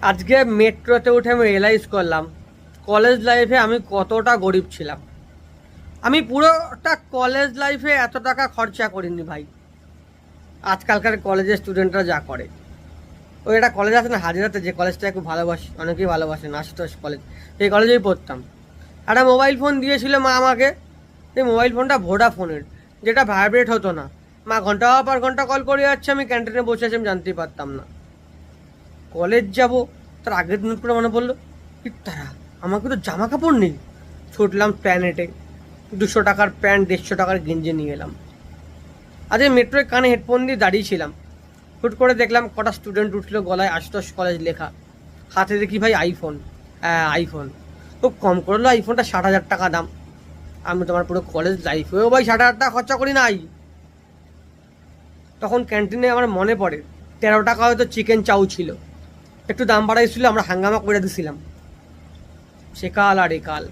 আজকে মেট্রোতে উঠে আমি রিয়েলাইজ করলাম কলেজ লাইফে আমি কতটা গরিব ছিলাম। আমি পুরোটা কলেজ লাইফে এত টাকা খরচা করিনি ভাই। আজকালকার কলেজের স্টুডেন্টরা যা করে, ওই একটা কলেজ আছে না হাজিরাতে, যে কলেজটা খুব ভালোবাসি, অনেকেই ভালোবাসেন, আশুতোষ কলেজ, সেই কলেজেই পড়তাম। একটা মোবাইল ফোন দিয়েছিল মা আমাকে, সেই মোবাইল ফোনটা ভোডাফোনের, যেটা ভাইব্রেট হতো না। মা ঘন্টা পর ঘন্টা কল করে যাচ্ছে, আমি ক্যান্টিনে বসে আছি, আমি জানতেই পারতাম না। কলেজ যাব, তার আগের দিন করে মনে পড়লো কি তারা আমাকে তো জামা কাপড় নেই। ছুটলাম প্ল্যানেটে, 200 টাকার প্যান্ট 150 টাকার গেঞ্জি নিয়ে এলাম। আজকে মেট্রোয় কানে হেডফোন দিয়ে দাঁড়িয়েছিলাম, হুট করে দেখলাম কটা স্টুডেন্ট উঠলো, গলায় আশুতোষ কলেজ লেখা, হাতে দেখি ভাই আইফোন। হ্যাঁ আইফোন, খুব কম করলো, আইফোনটা 60,000 টাকা দাম। আমি তোমার পুরো কলেজ লাইফেও ভাই 60,000 টাকা খরচা করি নাই। তখন ক্যান্টিনে আমার মনে পড়ে 13 টাকা হয়তো চিকেন চাউ ছিল, একটু দাম বাড়াইছিল, আমরা হাঙ্গামা করে দিছিলাম। সে কাল আর এ কাল।